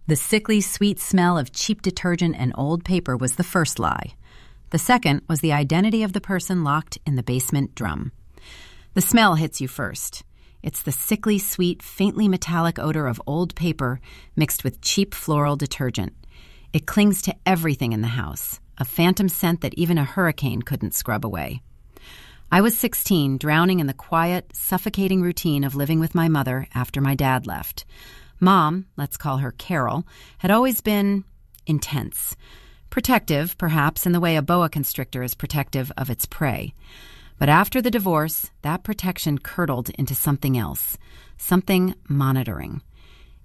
The sickly, sweet smell of cheap detergent and old paper was the first lie. The second was the identity of the person locked in the basement drum. The smell hits you first. It's the sickly, sweet, faintly metallic odor of old paper mixed with cheap floral detergent. It clings to everything in the house, a phantom scent that even a hurricane couldn't scrub away. I was 16, drowning in the quiet, suffocating routine of living with my mother after my dad left. Mom, let's call her Carol, had always been intense. Protective, perhaps, in the way a boa constrictor is protective of its prey. But after the divorce, that protection curdled into something else, something monitoring.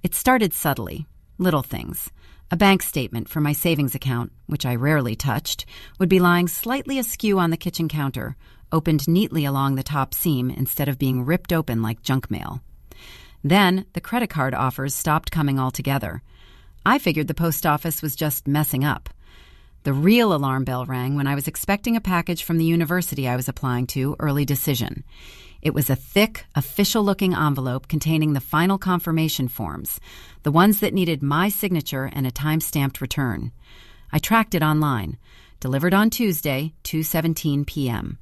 It started subtly, little things. A bank statement for my savings account, which I rarely touched, would be lying slightly askew on the kitchen counter, opened neatly along the top seam instead of being ripped open like junk mail. Then, the credit card offers stopped coming altogether. I figured the post office was just messing up. The real alarm bell rang when I was expecting a package from the university I was applying to, Early Decision. It was a thick, official-looking envelope containing the final confirmation forms, the ones that needed my signature and a time-stamped return. I tracked it online. Delivered on Tuesday, 2:17 p.m.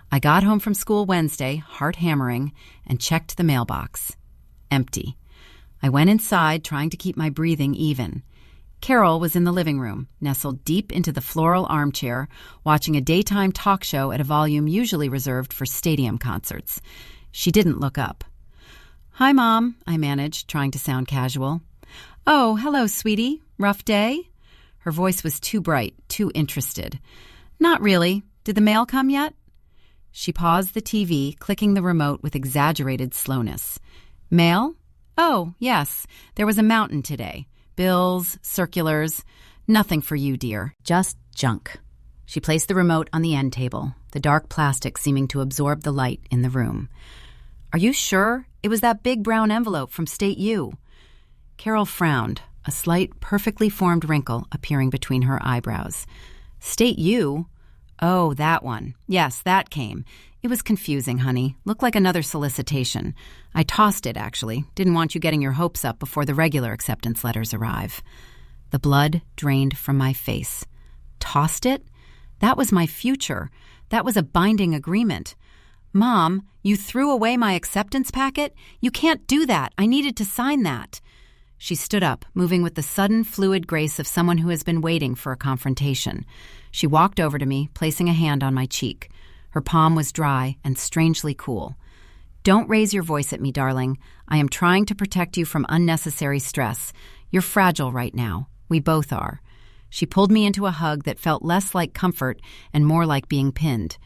I got home from school Wednesday, heart hammering, and checked the mailbox. Empty. I went inside, trying to keep my breathing even. Carol was in the living room, nestled deep into the floral armchair, watching a daytime talk show at a volume usually reserved for stadium concerts. She didn't look up. "Hi, Mom," I managed, trying to sound casual. "Oh, hello, sweetie. Rough day?" Her voice was too bright, too interested. "Not really. Did the mail come yet?" She paused the TV, clicking the remote with exaggerated slowness. "Mail? Oh, yes. There was a mountain today. Bills, circulars. Nothing for you, dear. Just junk." She placed the remote on the end table, the dark plastic seeming to absorb the light in the room. "Are you sure? It was that big brown envelope from State U." Carol frowned, a slight, perfectly formed wrinkle appearing between her eyebrows. "State U? Oh, that one. Yes, that came. It was confusing, honey. Looked like another solicitation. I tossed it, actually. Didn't want you getting your hopes up before the regular acceptance letters arrive." The blood drained from my face. Tossed it? That was my future. That was a binding agreement. "Mom, you threw away my acceptance packet? You can't do that. I needed to sign that." She stood up, moving with the sudden, fluid grace of someone who has been waiting for a confrontation. She walked over to me, placing a hand on my cheek. Her palm was dry and strangely cool. "Don't raise your voice at me, darling. I am trying to protect you from unnecessary stress. You're fragile right now. We both are." She pulled me into a hug that felt less like comfort and more like being pinned.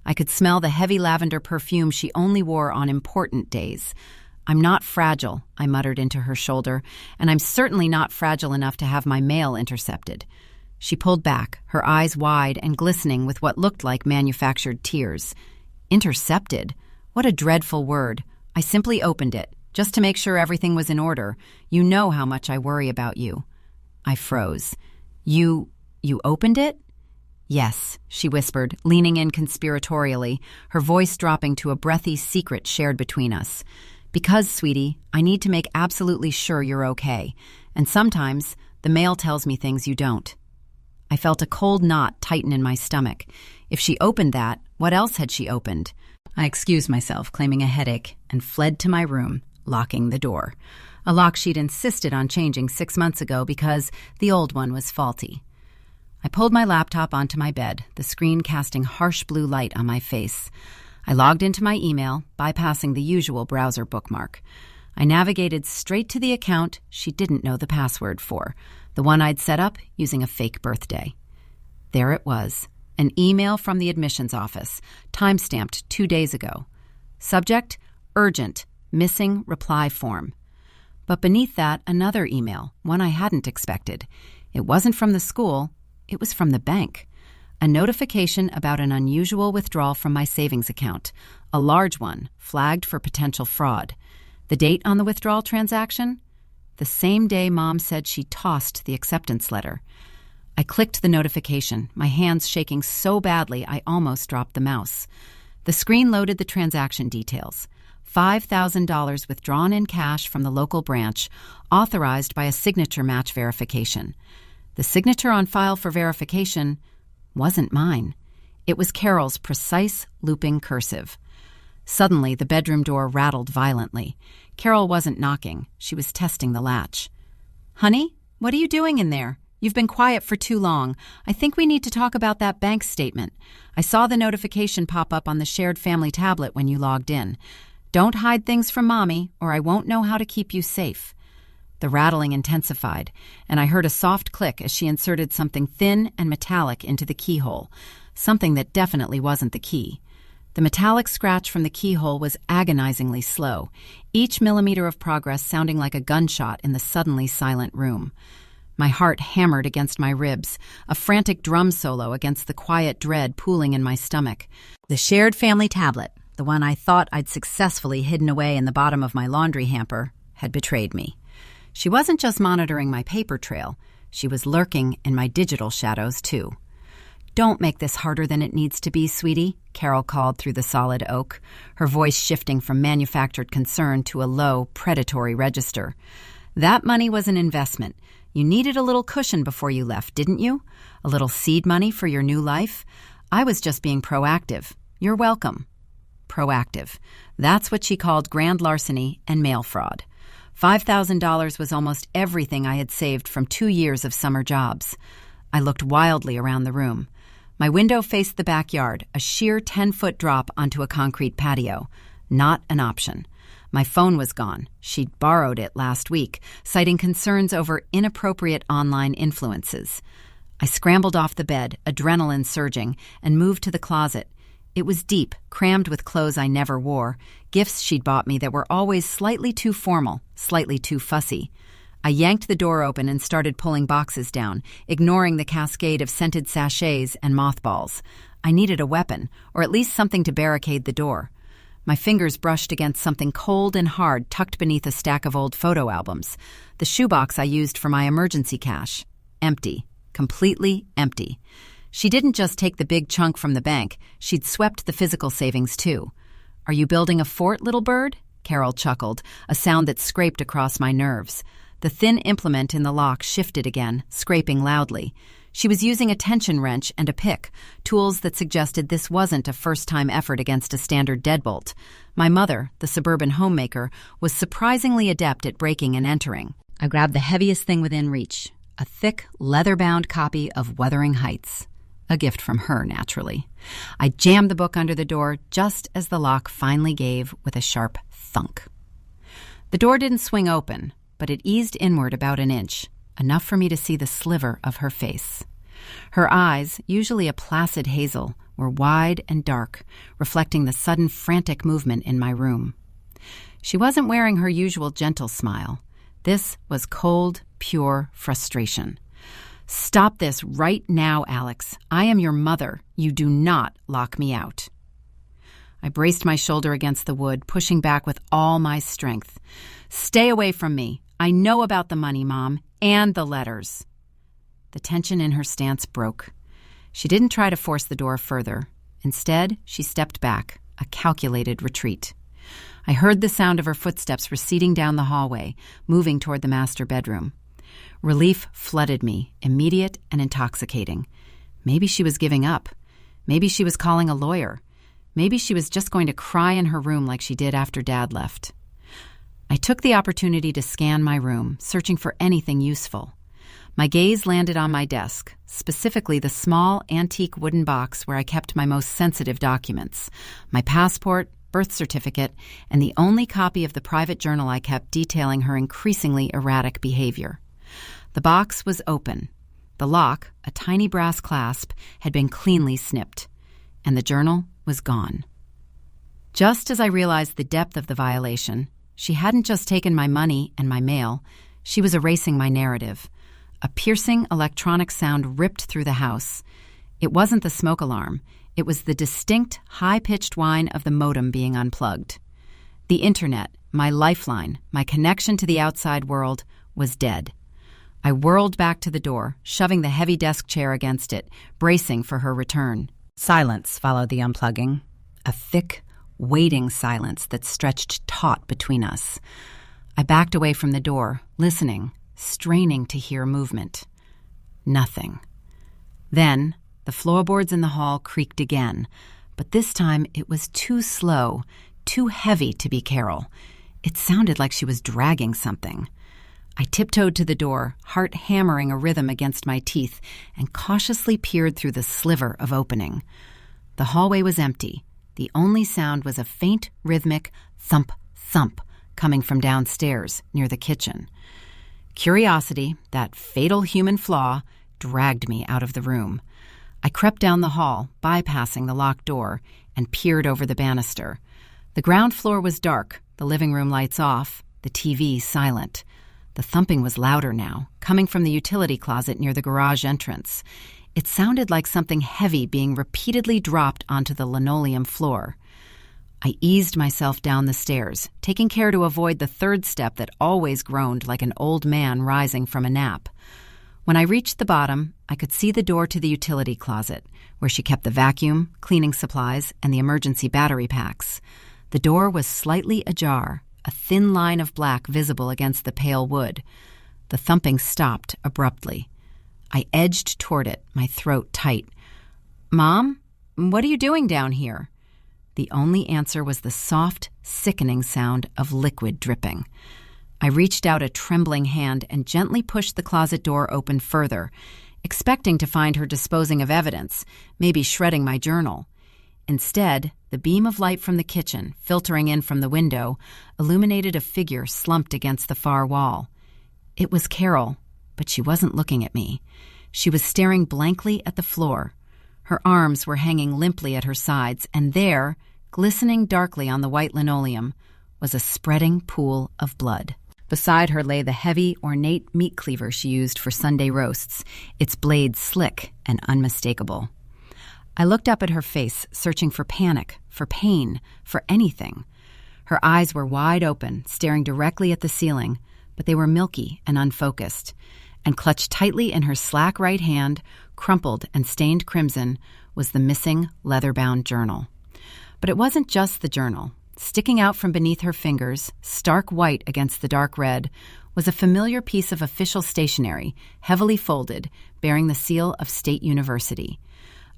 I could smell the heavy lavender perfume she only wore on important days. "I'm not fragile," I muttered into her shoulder, "and I'm certainly not fragile enough to have my mail intercepted." She pulled back, her eyes wide and glistening with what looked like manufactured tears. Intercepted? What a dreadful word. I simply opened it, just to make sure everything was in order. You know how much I worry about you. I froze. You opened it?" "Yes," she whispered, leaning in conspiratorially, her voice dropping to a breathy secret shared between us. "Because, sweetie, I need to make absolutely sure you're okay. And sometimes the mail tells me things you don't." I felt a cold knot tighten in my stomach. If she opened that, what else had she opened? I excused myself, claiming a headache, and fled to my room, locking the door. A lock she'd insisted on changing 6 months ago because the old one was faulty. I pulled my laptop onto my bed, the screen casting harsh blue light on my face. I logged into my email, bypassing the usual browser bookmark. I navigated straight to the account she didn't know the password for, the one I'd set up using a fake birthday. There it was, an email from the admissions office, time-stamped 2 days ago. Subject, urgent, missing reply form. But beneath that, another email, one I hadn't expected. It wasn't from the school, it was from the bank. A notification about an unusual withdrawal from my savings account, a large one, flagged for potential fraud. The date on the withdrawal transaction? The same day Mom said she tossed the acceptance letter. I clicked the notification, my hands shaking so badly I almost dropped the mouse. The screen loaded the transaction details. $5,000 withdrawn in cash from the local branch, authorized by a signature match verification. The signature on file for verification wasn't mine. It was Carol's precise, looping cursive. Suddenly, the bedroom door rattled violently. Carol wasn't knocking. She was testing the latch. "Honey, what are you doing in there? You've been quiet for too long. I think we need to talk about that bank statement. I saw the notification pop up on the shared family tablet when you logged in. Don't hide things from Mommy, or I won't know how to keep you safe." The rattling intensified, and I heard a soft click as she inserted something thin and metallic into the keyhole, something that definitely wasn't the key. The metallic scratch from the keyhole was agonizingly slow, each millimeter of progress sounding like a gunshot in the suddenly silent room. My heart hammered against my ribs, a frantic drum solo against the quiet dread pooling in my stomach. The shared family tablet, the one I thought I'd successfully hidden away in the bottom of my laundry hamper, had betrayed me. She wasn't just monitoring my paper trail. She was lurking in my digital shadows, too. "Don't make this harder than it needs to be, sweetie," Carol called through the solid oak, her voice shifting from manufactured concern to a low, predatory register. "That money was an investment. You needed a little cushion before you left, didn't you? A little seed money for your new life? I was just being proactive. You're welcome." Proactive. That's what she called grand larceny and mail fraud. $5,000 was almost everything I had saved from 2 years of summer jobs. I looked wildly around the room. My window faced the backyard, a sheer 10-foot drop onto a concrete patio. Not an option. My phone was gone. She'd borrowed it last week, citing concerns over inappropriate online influences. I scrambled off the bed, adrenaline surging, and moved to the closet. It was deep, crammed with clothes I never wore, gifts she'd bought me that were always slightly too formal, slightly too fussy. I yanked the door open and started pulling boxes down, ignoring the cascade of scented sachets and mothballs. I needed a weapon, or at least something to barricade the door. My fingers brushed against something cold and hard tucked beneath a stack of old photo albums. The shoebox I used for my emergency cash. Empty. Completely empty. She didn't just take the big chunk from the bank, she'd swept the physical savings too. "Are you building a fort, little bird?" Carol chuckled, a sound that scraped across my nerves. The thin implement in the lock shifted again, scraping loudly. She was using a tension wrench and a pick, tools that suggested this wasn't a first-time effort against a standard deadbolt. My mother, the suburban homemaker, was surprisingly adept at breaking and entering. I grabbed the heaviest thing within reach, a thick, leather-bound copy of Wuthering Heights. A gift from her, naturally. I jammed the book under the door just as the lock finally gave with a sharp thunk. The door didn't swing open, but it eased inward about an inch, enough for me to see the sliver of her face. Her eyes, usually a placid hazel, were wide and dark, reflecting the sudden frantic movement in my room. She wasn't wearing her usual gentle smile. This was cold, pure frustration. "Stop this right now, Alex. I am your mother. You do not lock me out." I braced my shoulder against the wood, pushing back with all my strength. "Stay away from me. I know about the money, Mom, and the letters." The tension in her stance broke. She didn't try to force the door further. Instead, she stepped back, a calculated retreat. I heard the sound of her footsteps receding down the hallway, moving toward the master bedroom. Relief flooded me, immediate and intoxicating. Maybe she was giving up. Maybe she was calling a lawyer. Maybe she was just going to cry in her room like she did after Dad left. I took the opportunity to scan my room, searching for anything useful. My gaze landed on my desk, specifically the small, antique wooden box where I kept my most sensitive documents, my passport, birth certificate, and the only copy of the private journal I kept detailing her increasingly erratic behavior. The box was open. The lock, a tiny brass clasp, had been cleanly snipped, and the journal was gone. Just as I realized the depth of the violation, she hadn't just taken my money and my mail, she was erasing my narrative. A piercing electronic sound ripped through the house. It wasn't the smoke alarm. It was the distinct, high-pitched whine of the modem being unplugged. The internet, my lifeline, my connection to the outside world, was dead. I whirled back to the door, shoving the heavy desk chair against it, bracing for her return. Silence followed the unplugging. A thick, waiting silence that stretched taut between us. I backed away from the door, listening, straining to hear movement. Nothing. Then, the floorboards in the hall creaked again, but this time it was too slow, too heavy to be Carol. It sounded like she was dragging something. I tiptoed to the door, heart hammering a rhythm against my teeth, and cautiously peered through the sliver of opening. The hallway was empty. The only sound was a faint, rhythmic thump, thump coming from downstairs near the kitchen. Curiosity, that fatal human flaw, dragged me out of the room. I crept down the hall, bypassing the locked door, and peered over the banister. The ground floor was dark, the living room lights off, the TV silent. The thumping was louder now, coming from the utility closet near the garage entrance. It sounded like something heavy being repeatedly dropped onto the linoleum floor. I eased myself down the stairs, taking care to avoid the third step that always groaned like an old man rising from a nap. When I reached the bottom, I could see the door to the utility closet, where she kept the vacuum, cleaning supplies, and the emergency battery packs. The door was slightly ajar, a thin line of black visible against the pale wood. The thumping stopped abruptly. I edged toward it, my throat tight. "Mom, what are you doing down here?" The only answer was the soft, sickening sound of liquid dripping. I reached out a trembling hand and gently pushed the closet door open further, expecting to find her disposing of evidence, maybe shredding my journal. Instead, the beam of light from the kitchen, filtering in from the window, illuminated a figure slumped against the far wall. It was Carol, but she wasn't looking at me. She was staring blankly at the floor. Her arms were hanging limply at her sides, and there, glistening darkly on the white linoleum, was a spreading pool of blood. Beside her lay the heavy, ornate meat cleaver she used for Sunday roasts, its blade slick and unmistakable. I looked up at her face, searching for panic, for pain, for anything. Her eyes were wide open, staring directly at the ceiling, but they were milky and unfocused. And clutched tightly in her slack right hand, crumpled and stained crimson, was the missing leather-bound journal. But it wasn't just the journal. Sticking out from beneath her fingers, stark white against the dark red, was a familiar piece of official stationery, heavily folded, bearing the seal of State University.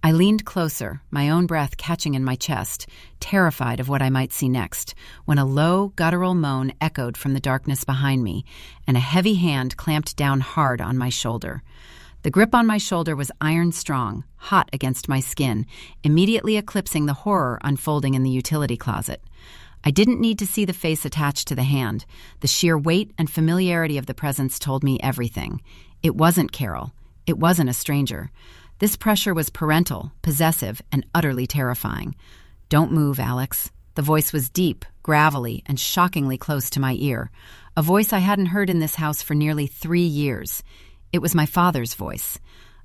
I leaned closer, my own breath catching in my chest, terrified of what I might see next, when a low, guttural moan echoed from the darkness behind me, and a heavy hand clamped down hard on my shoulder. The grip on my shoulder was iron-strong, hot against my skin, immediately eclipsing the horror unfolding in the utility closet. I didn't need to see the face attached to the hand. The sheer weight and familiarity of the presence told me everything. It wasn't Carol. It wasn't a stranger. This pressure was parental, possessive, and utterly terrifying. "Don't move, Alex." The voice was deep, gravelly, and shockingly close to my ear. A voice I hadn't heard in this house for nearly 3 years. It was my father's voice.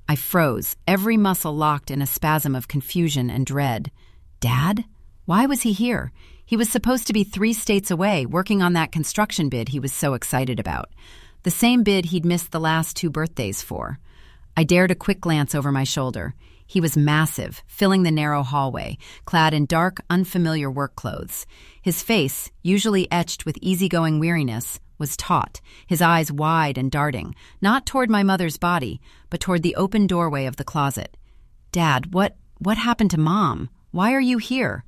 I froze, every muscle locked in a spasm of confusion and dread. Dad? Why was he here? He was supposed to be 3 states away, working on that construction bid he was so excited about. The same bid he'd missed the last 2 birthdays for. I dared a quick glance over my shoulder. He was massive, filling the narrow hallway, clad in dark, unfamiliar work clothes. His face, usually etched with easygoing weariness, was taut, his eyes wide and darting, not toward my mother's body, but toward the open doorway of the closet. "Dad, what happened to Mom? Why are you here?"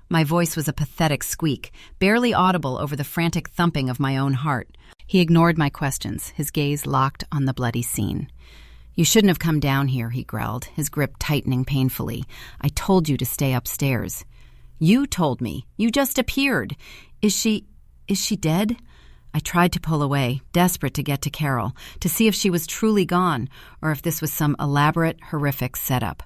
My voice was a pathetic squeak, barely audible over the frantic thumping of my own heart. He ignored my questions, his gaze locked on the bloody scene. "You shouldn't have come down here," he growled, his grip tightening painfully. "I told you to stay upstairs." "You told me. You just appeared. Is she dead?" I tried to pull away, desperate to get to Carol, to see if she was truly gone, or if this was some elaborate, horrific setup.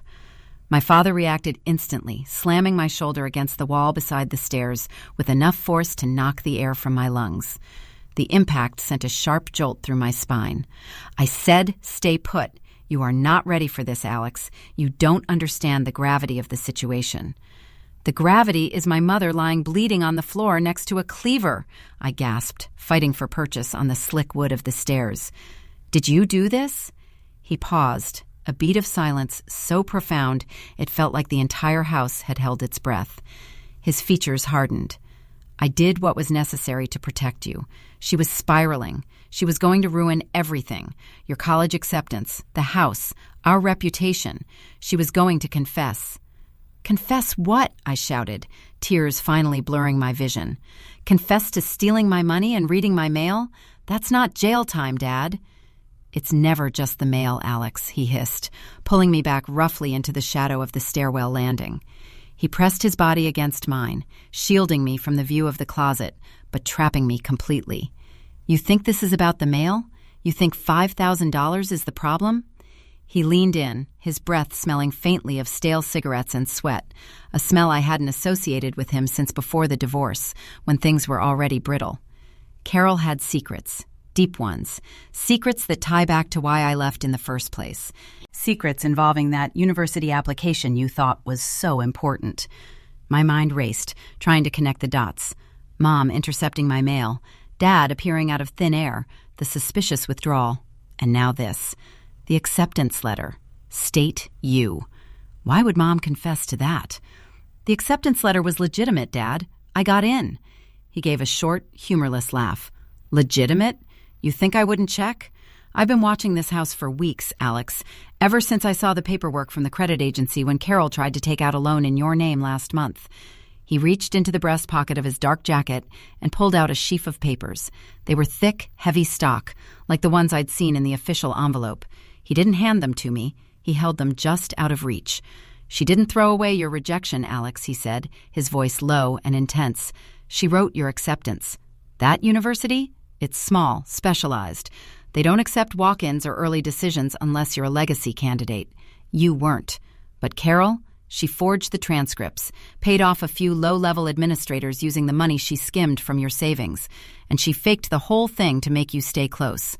My father reacted instantly, slamming my shoulder against the wall beside the stairs with enough force to knock the air from my lungs. The impact sent a sharp jolt through my spine. I said, "Stay put. You are not ready for this, Alex. You don't understand the gravity of the situation." "The gravity is my mother lying bleeding on the floor next to a cleaver," I gasped, fighting for purchase on the slick wood of the stairs. "Did you do this?" He paused, a beat of silence so profound it felt like the entire house had held its breath. His features hardened. I did what was necessary to protect you. She was spiraling. She was going to ruin everything. Your college acceptance, the house, our reputation. She was going to confess. Confess what? I shouted, tears finally blurring my vision. Confess to stealing my money and reading my mail? That's not jail time, Dad. It's never just the mail, Alex, he hissed, pulling me back roughly into the shadow of the stairwell landing. He pressed his body against mine, shielding me from the view of the closet, but trapping me completely. You think this is about the mail? You think $5,000 is the problem? He leaned in, his breath smelling faintly of stale cigarettes and sweat, a smell I hadn't associated with him since before the divorce, when things were already brittle. Carol had secrets, deep ones, secrets that tie back to why I left in the first place. Secrets involving that university application you thought was so important. My mind raced, trying to connect the dots. Mom intercepting my mail, Dad appearing out of thin air, the suspicious withdrawal, and now this. The acceptance letter. State you. Why would Mom confess to that? The acceptance letter was legitimate, Dad. I got in. He gave a short, humorless laugh. Legitimate? You think I wouldn't check? I've been watching this house for weeks, Alex, ever since I saw the paperwork from the credit agency when Carol tried to take out a loan in your name last month. He reached into the breast pocket of his dark jacket and pulled out a sheaf of papers. They were thick, heavy stock, like the ones I'd seen in the official envelope. He didn't hand them to me. He held them just out of reach. She didn't throw away your rejection, Alex, he said, his voice low and intense. She wrote your acceptance. That university? It's small, specialized. They don't accept walk-ins or early decisions unless you're a legacy candidate. You weren't. But Carol, she forged the transcripts, paid off a few low-level administrators using the money she skimmed from your savings, and she faked the whole thing to make you stay close.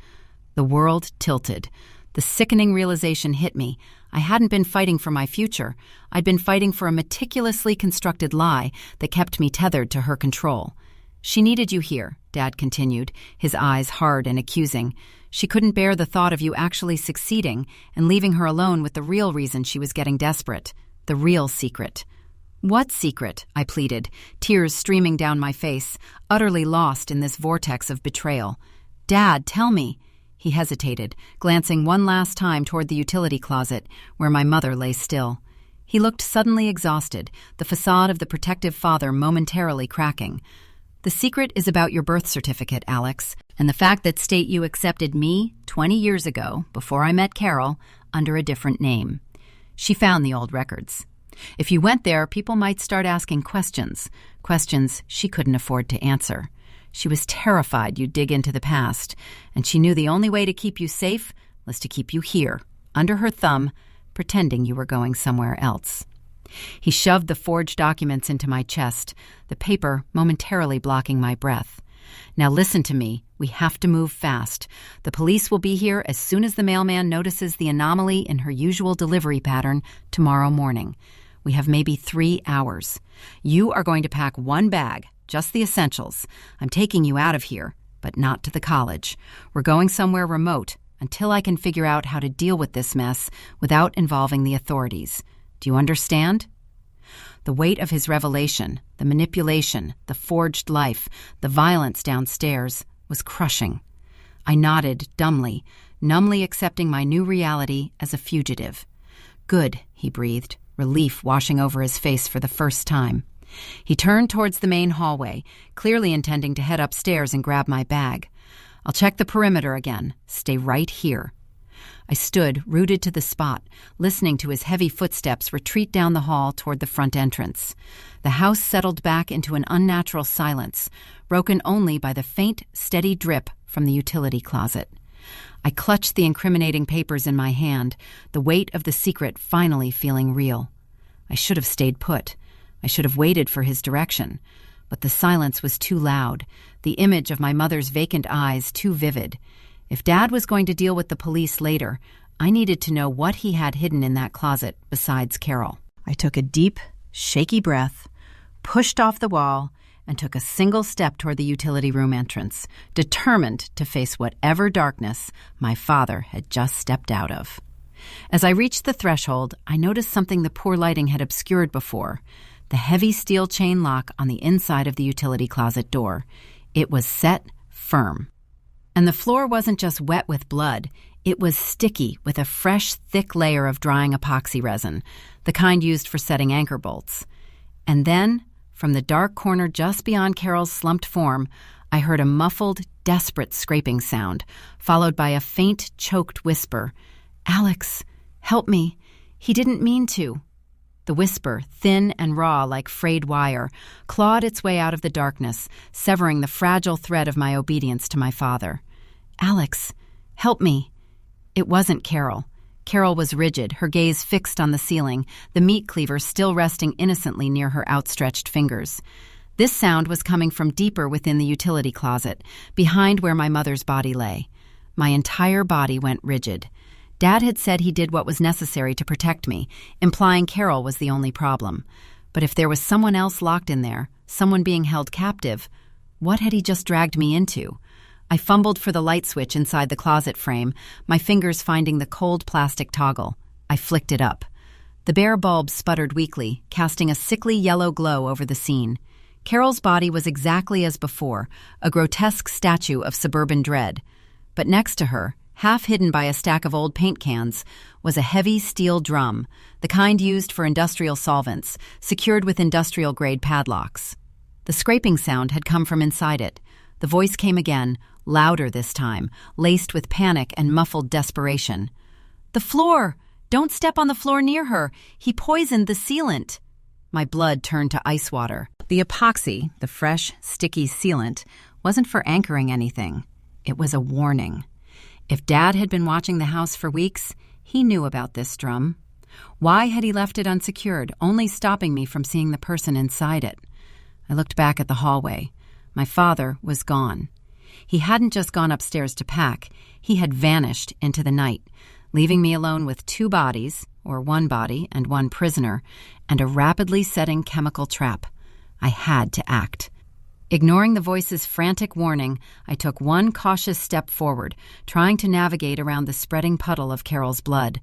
The world tilted. The sickening realization hit me. I hadn't been fighting for my future. I'd been fighting for a meticulously constructed lie that kept me tethered to her control. She needed you here, Dad continued, his eyes hard and accusing. She couldn't bear the thought of you actually succeeding and leaving her alone with the real reason she was getting desperate, the real secret. What secret? I pleaded, tears streaming down my face, utterly lost in this vortex of betrayal. Dad, tell me. He hesitated, glancing one last time toward the utility closet, where my mother lay still. He looked suddenly exhausted, the facade of the protective father momentarily cracking. The secret is about your birth certificate, Alex, and the fact that State U accepted me 20 years ago, before I met Carol, under a different name. She found the old records. If you went there, people might start asking questions she couldn't afford to answer. She was terrified you'd dig into the past, and she knew the only way to keep you safe was to keep you here, under her thumb, pretending you were going somewhere else. He shoved the forged documents into my chest, the paper momentarily blocking my breath. Now listen to me. We have to move fast. The police will be here as soon as the mailman notices the anomaly in her usual delivery pattern tomorrow morning. We have maybe 3 hours. You are going to pack one bag, just the essentials. I'm taking you out of here, but not to the college. We're going somewhere remote until I can figure out how to deal with this mess without involving the authorities. Do you understand? The weight of his revelation, the manipulation, the forged life, the violence downstairs was crushing. I nodded dumbly, numbly accepting my new reality as a fugitive. Good, he breathed, relief washing over his face for the first time. He turned towards the main hallway, clearly intending to head upstairs and grab my bag. I'll check the perimeter again. Stay right here. I stood, rooted to the spot, listening to his heavy footsteps retreat down the hall toward the front entrance. The house settled back into an unnatural silence, broken only by the faint, steady drip from the utility closet. I clutched the incriminating papers in my hand, the weight of the secret finally feeling real. I should have stayed put. I should have waited for his direction. But the silence was too loud, the image of my mother's vacant eyes too vivid. If Dad was going to deal with the police later, I needed to know what he had hidden in that closet besides Carol. I took a deep, shaky breath, pushed off the wall, and took a single step toward the utility room entrance, determined to face whatever darkness my father had just stepped out of. As I reached the threshold, I noticed something the poor lighting had obscured before. the heavy steel chain lock on the inside of the utility closet door. It was set firm. And the floor wasn't just wet with blood. It was sticky with a fresh, thick layer of drying epoxy resin, the kind used for setting anchor bolts. And then, from the dark corner just beyond Carol's slumped form, I heard a muffled, desperate scraping sound, followed by a faint, choked whisper. "Alex, help me. He didn't mean to." The whisper, thin and raw like frayed wire, clawed its way out of the darkness, severing the fragile thread of my obedience to my father. "Alex, help me." It wasn't Carol. Carol was rigid, her gaze fixed on the ceiling, the meat cleaver still resting innocently near her outstretched fingers. This sound was coming from deeper within the utility closet, behind where my mother's body lay. My entire body went rigid. Dad had said he did what was necessary to protect me, implying Carol was the only problem. But if there was someone else locked in there, someone being held captive, what had he just dragged me into? I fumbled for the light switch inside the closet frame, my fingers finding the cold plastic toggle. I flicked it up. The bare bulb sputtered weakly, casting a sickly yellow glow over the scene. Carol's body was exactly as before, a grotesque statue of suburban dread. But next to her, half hidden by a stack of old paint cans, was a heavy steel drum, the kind used for industrial solvents, secured with industrial-grade padlocks. The scraping sound had come from inside it. The voice came again, louder this time, laced with panic and muffled desperation. "The floor! Don't step on the floor near her! He poisoned the sealant!" My blood turned to ice water. The epoxy, the fresh, sticky sealant, wasn't for anchoring anything. It was a warning. If Dad had been watching the house for weeks, he knew about this drum. Why had he left it unsecured, only stopping me from seeing the person inside it? I looked back at the hallway. My father was gone. He hadn't just gone upstairs to pack. He had vanished into the night, leaving me alone with two bodies, or one body and one prisoner, and a rapidly setting chemical trap. I had to act. Ignoring the voice's frantic warning, I took one cautious step forward, trying to navigate around the spreading puddle of Carol's blood.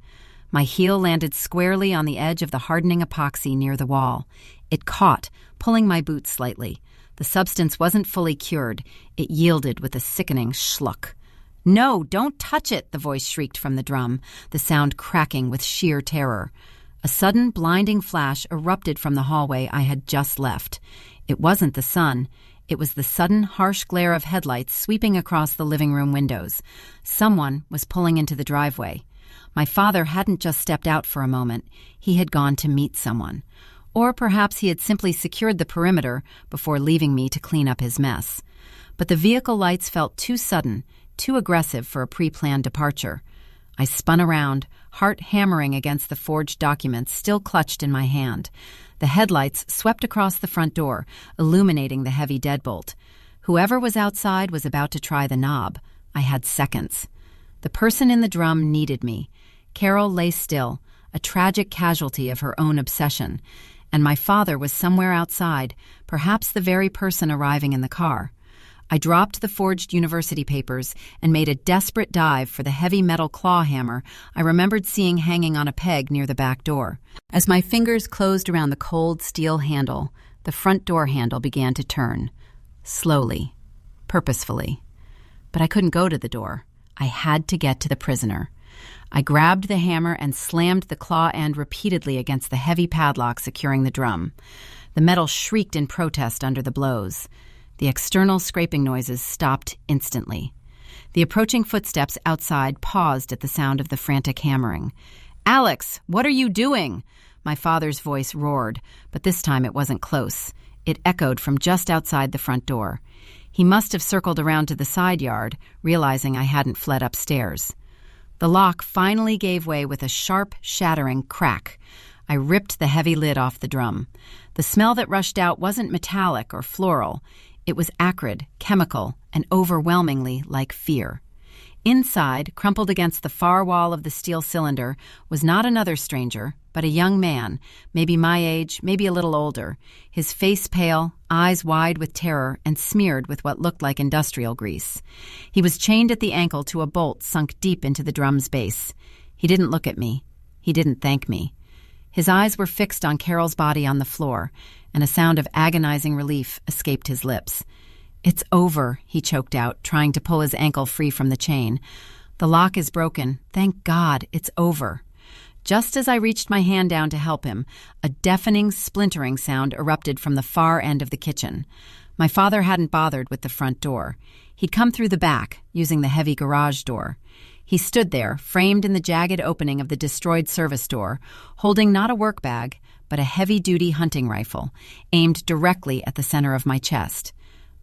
My heel landed squarely on the edge of the hardening epoxy near the wall. It caught, pulling my boots slightly. The substance wasn't fully cured. It yielded with a sickening schluck. "No, don't touch it," the voice shrieked from the drum, the sound cracking with sheer terror. A sudden, blinding flash erupted from the hallway I had just left. It wasn't the sun. It was the sudden, harsh glare of headlights sweeping across the living room windows. Someone was pulling into the driveway. My father hadn't just stepped out for a moment. He had gone to meet someone. Or perhaps he had simply secured the perimeter before leaving me to clean up his mess. But the vehicle lights felt too sudden, too aggressive for a pre-planned departure. I spun around, heart hammering against the forged documents still clutched in my hand. The headlights swept across the front door, illuminating the heavy deadbolt. Whoever was outside was about to try the knob. I had seconds. The person in the drum needed me. Carol lay still, a tragic casualty of her own obsession. And my father was somewhere outside, perhaps the very person arriving in the car. I dropped the forged university papers and made a desperate dive for the heavy metal claw hammer I remembered seeing hanging on a peg near the back door. As my fingers closed around the cold steel handle, the front door handle began to turn. Slowly, purposefully. But I couldn't go to the door. I had to get to the prisoner. I grabbed the hammer and slammed the claw end repeatedly against the heavy padlock securing the drum. The metal shrieked in protest under the blows. The external scraping noises stopped instantly. The approaching footsteps outside paused at the sound of the frantic hammering. "Alex, what are you doing?" My father's voice roared, but this time it wasn't close. It echoed from just outside the front door. He must have circled around to the side yard, realizing I hadn't fled upstairs. The lock finally gave way with a sharp, shattering crack. I ripped the heavy lid off the drum. The smell that rushed out wasn't metallic or floral. It was acrid, chemical, and overwhelmingly like fear. Inside, crumpled against the far wall of the steel cylinder, was not another stranger, but a young man, maybe my age, maybe a little older, his face pale, eyes wide with terror, and smeared with what looked like industrial grease. He was chained at the ankle to a bolt sunk deep into the drum's base. He didn't look at me. He didn't thank me. His eyes were fixed on Carol's body on the floor, and a sound of agonizing relief escaped his lips. "It's over," he choked out, trying to pull his ankle free from the chain. "The lock is broken. Thank God, it's over." Just as I reached my hand down to help him, a deafening, splintering sound erupted from the far end of the kitchen. My father hadn't bothered with the front door. He'd come through the back, using the heavy garage door. He stood there, framed in the jagged opening of the destroyed service door, holding not a work bag, but a heavy-duty hunting rifle, aimed directly at the center of my chest.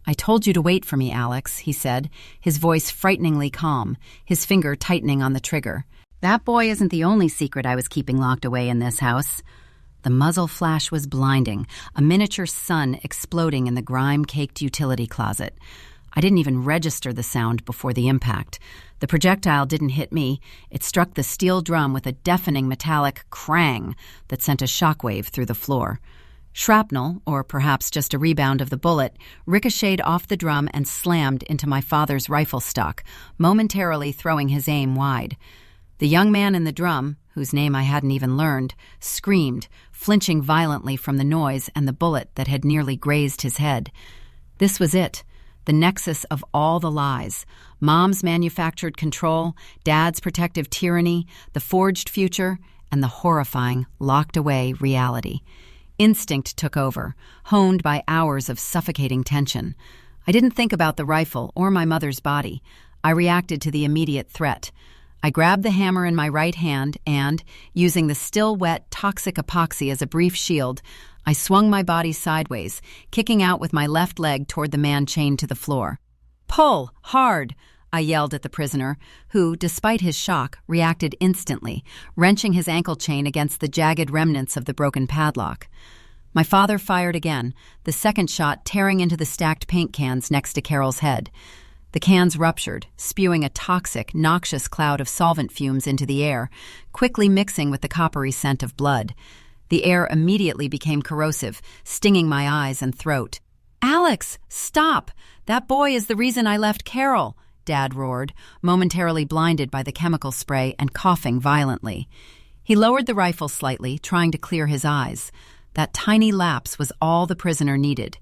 "I told you to wait for me, Alex," he said, his voice frighteningly calm, his finger tightening on the trigger. "That boy isn't the only secret I was keeping locked away in this house." The muzzle flash was blinding, a miniature sun exploding in the grime-caked utility closet. I didn't even register the sound before the impact. The projectile didn't hit me. It struck the steel drum with a deafening metallic crang that sent a shockwave through the floor. Shrapnel, or perhaps just a rebound of the bullet, ricocheted off the drum and slammed into my father's rifle stock, momentarily throwing his aim wide. The young man in the drum, whose name I hadn't even learned, screamed, flinching violently from the noise and the bullet that had nearly grazed his head. This was it, the nexus of all the lies. Mom's manufactured control, Dad's protective tyranny, the forged future, and the horrifying, locked-away reality. Instinct took over, honed by hours of suffocating tension. I didn't think about the rifle or my mother's body. I reacted to the immediate threat. I grabbed the hammer in my right hand and, using the still-wet toxic epoxy as a brief shield, I swung my body sideways, kicking out with my left leg toward the man chained to the floor. "Pull! Hard!" I yelled at the prisoner, who, despite his shock, reacted instantly, wrenching his ankle chain against the jagged remnants of the broken padlock. My father fired again, the second shot tearing into the stacked paint cans next to Carol's head. The cans ruptured, spewing a toxic, noxious cloud of solvent fumes into the air, quickly mixing with the coppery scent of blood. The air immediately became corrosive, stinging my eyes and throat. "Alex, stop! That boy is the reason I left Carol," Dad roared, momentarily blinded by the chemical spray and coughing violently. He lowered the rifle slightly, trying to clear his eyes. That tiny lapse was all the prisoner needed.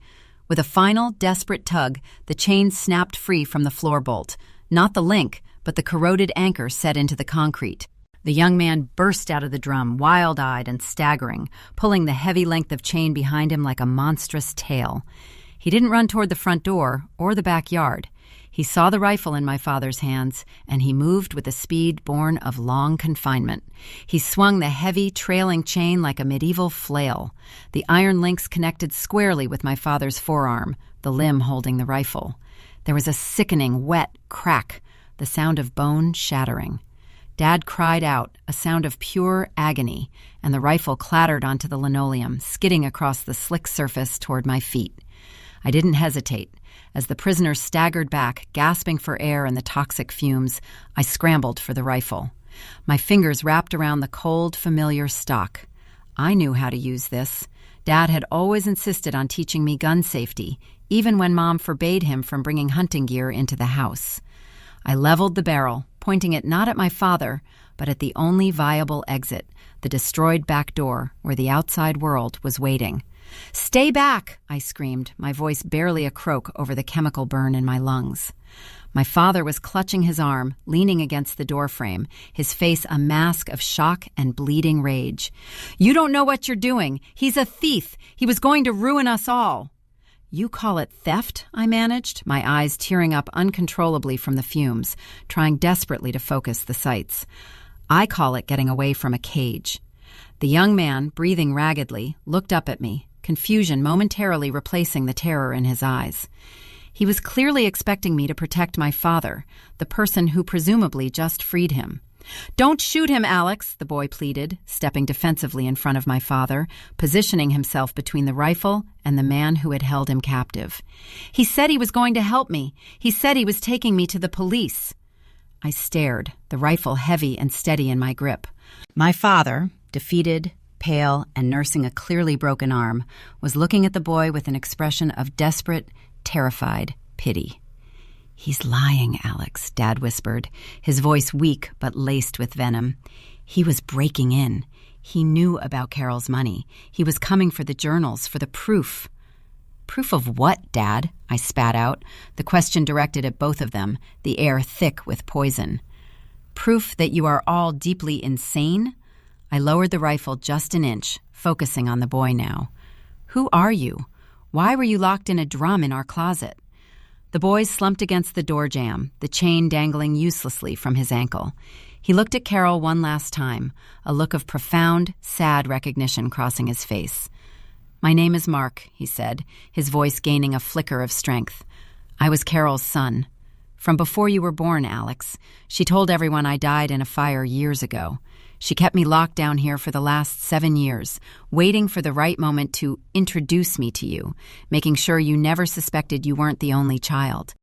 With a final, desperate tug, the chain snapped free from the floor bolt. Not the link, but the corroded anchor set into the concrete. The young man burst out of the drum, wild-eyed and staggering, pulling the heavy length of chain behind him like a monstrous tail. He didn't run toward the front door or the backyard. He saw the rifle in my father's hands, and he moved with a speed born of long confinement. He swung the heavy, trailing chain like a medieval flail. The iron links connected squarely with my father's forearm, the limb holding the rifle. There was a sickening, wet crack, the sound of bone shattering. Dad cried out, a sound of pure agony, and the rifle clattered onto the linoleum, skidding across the slick surface toward my feet. I didn't hesitate. As the prisoner staggered back, gasping for air in the toxic fumes, I scrambled for the rifle. My fingers wrapped around the cold, familiar stock. I knew how to use this. Dad had always insisted on teaching me gun safety, even when Mom forbade him from bringing hunting gear into the house. I leveled the barrel, pointing it not at my father, but at the only viable exit, the destroyed back door where the outside world was waiting. "Stay back!" I screamed, my voice barely a croak over the chemical burn in my lungs. My father was clutching his arm, leaning against the doorframe, his face a mask of shock and bleeding rage. "You don't know what you're doing. He's a thief. He was going to ruin us all." "You call it theft?" I managed, my eyes tearing up uncontrollably from the fumes, trying desperately to focus the sights. "I call it getting away from a cage." The young man, breathing raggedly, looked up at me, confusion momentarily replacing the terror in his eyes. He was clearly expecting me to protect my father, the person who presumably just freed him. "Don't shoot him, Alex," the boy pleaded, stepping defensively in front of my father, positioning himself between the rifle and the man who had held him captive. "He said he was going to help me. He said he was taking me to the police." I stared, the rifle heavy and steady in my grip. My father, defeated, pale, and nursing a clearly broken arm, was looking at the boy with an expression of desperate, terrified pity. "He's lying, Alex," Dad whispered, his voice weak but laced with venom. "He was breaking in. He knew about Carol's money. He was coming for the journals, for the proof. Proof of what, Dad? I spat out, the question directed at both of them, the air thick with poison. Proof that you are all deeply insane? I lowered the rifle just an inch, focusing on the boy now. Who are you? Why were you locked in a drum in our closet? The boy slumped against the door jamb, the chain dangling uselessly from his ankle. He looked at Carol one last time, a look of profound, sad recognition crossing his face. My name is Mark, he said, his voice gaining a flicker of strength. I was Carol's son. From before you were born, Alex. She told everyone I died in a fire years ago. She kept me locked down here for the last 7 years, waiting for the right moment to introduce me to you, making sure you never suspected you weren't the only child.